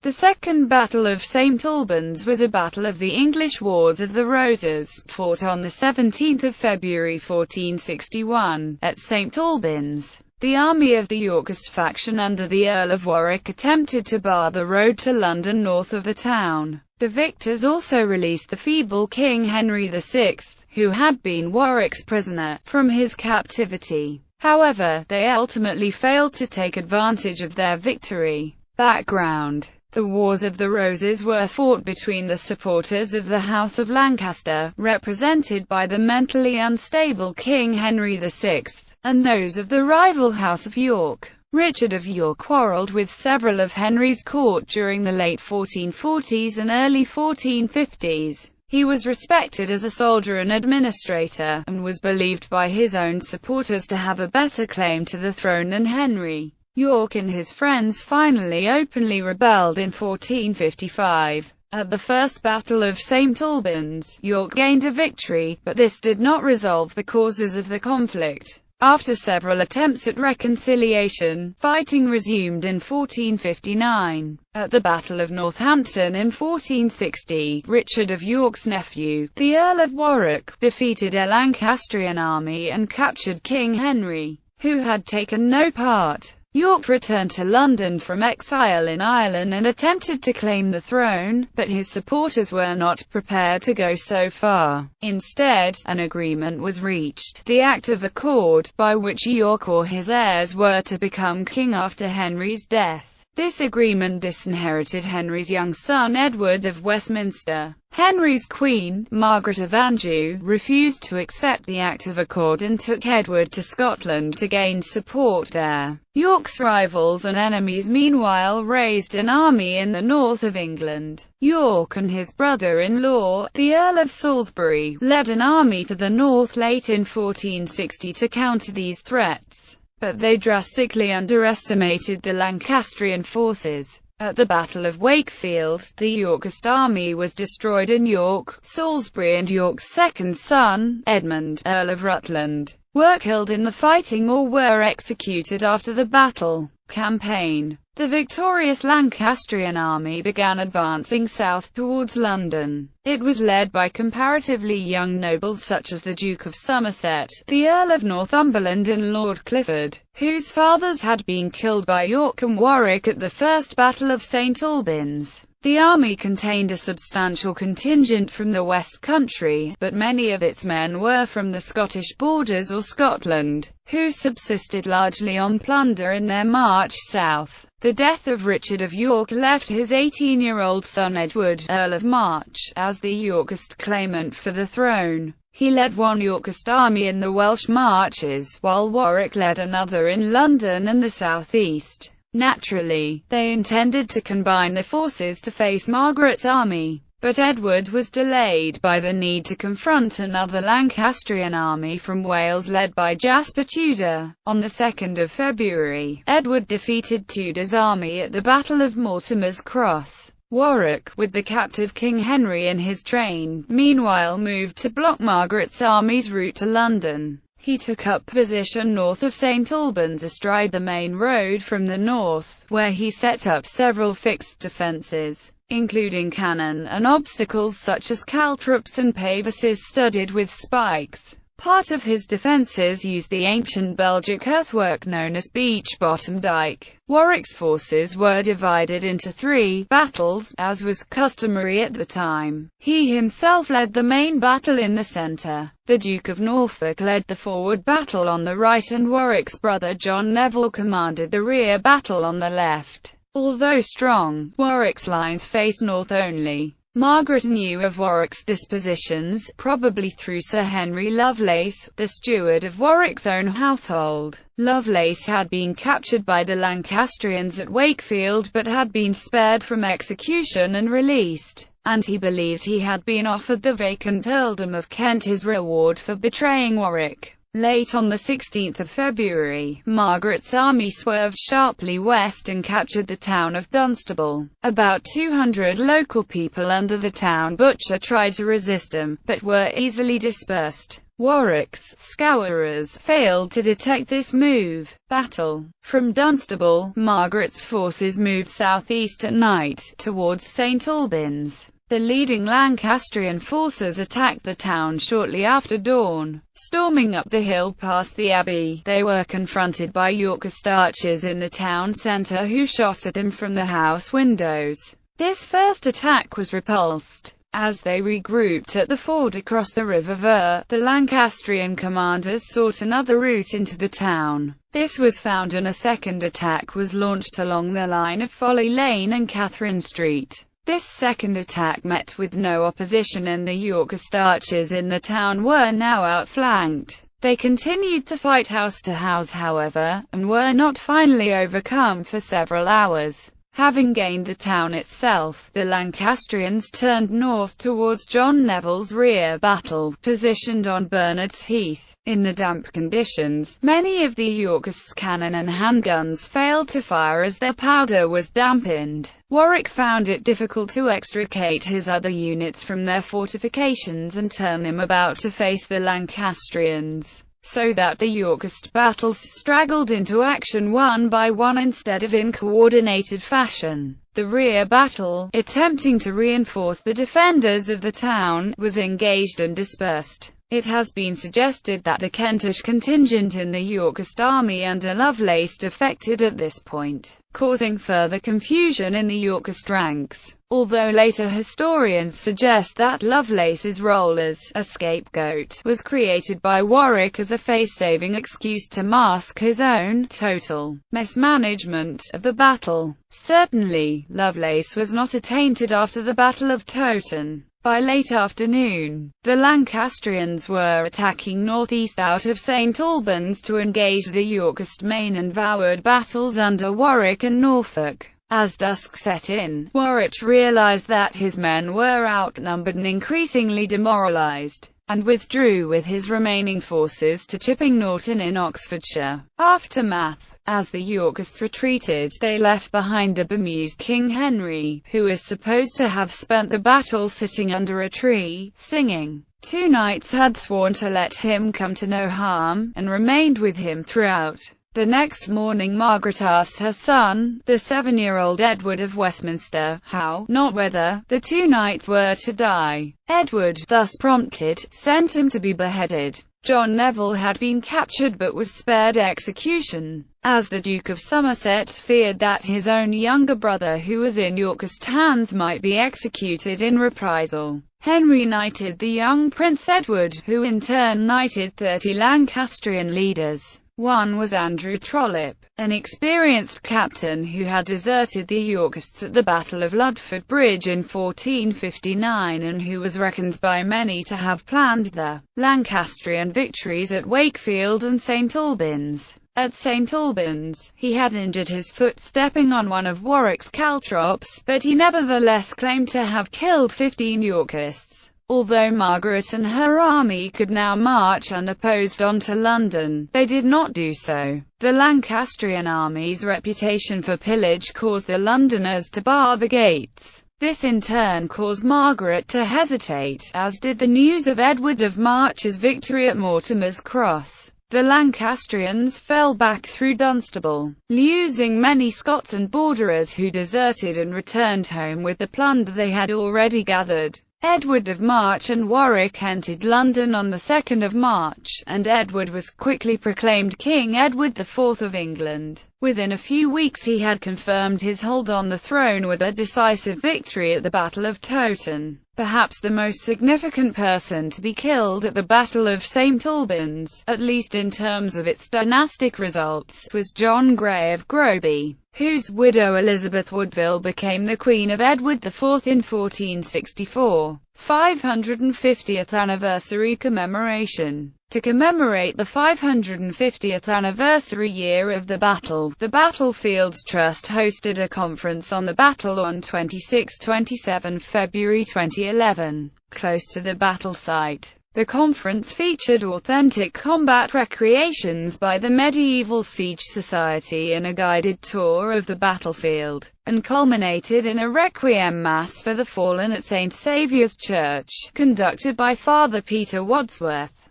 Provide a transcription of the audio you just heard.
The Second Battle of St. Albans was a battle of the English Wars of the Roses, fought on 17 February 1461, at St. Albans. The army of the Yorkist faction under the Earl of Warwick attempted to bar the road to London north of the town. The victors also released the feeble King Henry VI, who had been Warwick's prisoner, from his captivity. However, they ultimately failed to take advantage of their victory. Background: the Wars of the Roses were fought between the supporters of the House of Lancaster, represented by the mentally unstable King Henry VI, and those of the rival House of York. Richard of York quarrelled with several of Henry's court during the late 1440s and early 1450s. He was respected as a soldier and administrator, and was believed by his own supporters to have a better claim to the throne than Henry. York and his friends finally openly rebelled in 1455. At the First Battle of St. Albans, York gained a victory, but this did not resolve the causes of the conflict. After several attempts at reconciliation, fighting resumed in 1459. At the Battle of Northampton in 1460, Richard of York's nephew, the Earl of Warwick, defeated a Lancastrian army and captured King Henry, who had taken no part. York returned to London from exile in Ireland and attempted to claim the throne, but his supporters were not prepared to go so far. Instead, an agreement was reached, the Act of Accord, by which York or his heirs were to become king after Henry's death. This agreement disinherited Henry's young son Edward of Westminster. Henry's queen, Margaret of Anjou, refused to accept the Act of Accord and took Edward to Scotland to gain support there. York's rivals and enemies meanwhile raised an army in the north of England. York and his brother-in-law, the Earl of Salisbury, led an army to the north late in 1460 to counter these threats, but they drastically underestimated the Lancastrian forces. At the Battle of Wakefield, the Yorkist army was destroyed and York, Salisbury and York's second son, Edmund, Earl of Rutland, were killed in the fighting or were executed after the battle. Campaign. The victorious Lancastrian army began advancing south towards London. It was led by comparatively young nobles such as the Duke of Somerset, the Earl of Northumberland and Lord Clifford, whose fathers had been killed by York and Warwick at the First Battle of St. Albans. The army contained a substantial contingent from the West Country, but many of its men were from the Scottish borders or Scotland, who subsisted largely on plunder in their march south. The death of Richard of York left his 18-year-old son Edward, Earl of March, as the Yorkist claimant for the throne. He led one Yorkist army in the Welsh marches, while Warwick led another in London and the southeast. Naturally, they intended to combine the forces to face Margaret's army, but Edward was delayed by the need to confront another Lancastrian army from Wales led by Jasper Tudor. On the 2nd of February, Edward defeated Tudor's army at the Battle of Mortimer's Cross. Warwick, with the captive King Henry in his train, meanwhile moved to block Margaret's army's route to London. He took up position north of St. Albans astride the main road from the north, where he set up several fixed defences, including cannon and obstacles such as caltrops and pavises studded with spikes. Part of his defences used the ancient Belgic earthwork known as Beach Bottom Dyke. Warwick's forces were divided into 3 battles, as was customary at the time. He himself led the main battle in the centre. The Duke of Norfolk led the forward battle on the right and Warwick's brother John Neville commanded the rear battle on the left. Although strong, Warwick's lines faced north only. Margaret knew of Warwick's dispositions, probably through Sir Henry Lovelace, the steward of Warwick's own household. Lovelace had been captured by the Lancastrians at Wakefield but had been spared from execution and released, and he believed he had been offered the vacant earldom of Kent as reward for betraying Warwick. Late on the 16th of February, Margaret's army swerved sharply west and captured the town of Dunstable. About 200 local people under the town butcher tried to resist them, but were easily dispersed. Warwick's scourers failed to detect this move. Battle. From Dunstable, Margaret's forces moved southeast at night, towards St Albans. The leading Lancastrian forces attacked the town shortly after dawn. Storming up the hill past the abbey, they were confronted by Yorkist archers in the town centre who shot at them from the house windows. This first attack was repulsed. As they regrouped at the ford across the River Ver, the Lancastrian commanders sought another route into the town. This was found and a second attack was launched along the line of Folly Lane and Catherine Street. This second attack met with no opposition and the Yorkist archers in the town were now outflanked. They continued to fight house to house however, and were not finally overcome for several hours. Having gained the town itself, the Lancastrians turned north towards John Neville's rear battle, positioned on Bernard's Heath. In the damp conditions, many of the Yorkists' cannon and handguns failed to fire as their powder was dampened. Warwick found it difficult to extricate his other units from their fortifications and turn them about to face the Lancastrians, so that the Yorkist battles straggled into action one by one instead of in coordinated fashion. The rear battle, attempting to reinforce the defenders of the town, was engaged and dispersed. It has been suggested that the Kentish contingent in the Yorkist army under Lovelace defected at this point, causing further confusion in the Yorkist ranks, although later historians suggest that Lovelace's role as a scapegoat was created by Warwick as a face-saving excuse to mask his own total mismanagement of the battle. Certainly, Lovelace was not attainted after the Battle of Towton. By late afternoon, the Lancastrians were attacking northeast out of St Albans to engage the Yorkist main and voward battles under Warwick and Norfolk. As dusk set in, Warwick realised that his men were outnumbered and increasingly demoralised, and withdrew with his remaining forces to Chipping Norton in Oxfordshire. Aftermath. As the Yorkists retreated, they left behind the bemused King Henry, who is supposed to have spent the battle sitting under a tree, singing. 2 knights had sworn to let him come to no harm, and remained with him throughout. The next morning Margaret asked her son, the 7-year-old Edward of Westminster, how, not whether, the 2 knights were to die. Edward, thus prompted, sent him to be beheaded. John Neville had been captured but was spared execution, as the Duke of Somerset feared that his own younger brother who was in Yorkist hands might be executed in reprisal. Henry knighted the young Prince Edward, who in turn knighted 30 Lancastrian leaders. One was Andrew Trollope, an experienced captain who had deserted the Yorkists at the Battle of Ludford Bridge in 1459 and who was reckoned by many to have planned the Lancastrian victories at Wakefield and St Albans. At St Albans, he had injured his foot stepping on one of Warwick's caltrops, but he nevertheless claimed to have killed 15 Yorkists. Although Margaret and her army could now march unopposed on to London, they did not do so. The Lancastrian army's reputation for pillage caused the Londoners to bar the gates. This in turn caused Margaret to hesitate, as did the news of Edward of March's victory at Mortimer's Cross. The Lancastrians fell back through Dunstable, losing many Scots and borderers who deserted and returned home with the plunder they had already gathered. Edward of March and Warwick entered London on the 2nd of March, and Edward was quickly proclaimed King Edward IV of England. Within a few weeks he had confirmed his hold on the throne with a decisive victory at the Battle of Towton. Perhaps the most significant person to be killed at the Battle of St Albans, at least in terms of its dynastic results, was John Grey of Groby, whose widow Elizabeth Woodville became the Queen of Edward IV in 1464. 550th Anniversary Commemoration. To commemorate the 550th anniversary year of the battle, the Battlefields Trust hosted a conference on the battle on 26-27 February 2011, close to the battle site. The conference featured authentic combat recreations by the Medieval Siege Society and a guided tour of the battlefield, and culminated in a requiem mass for the fallen at St Saviour's Church, conducted by Father Peter Wadsworth.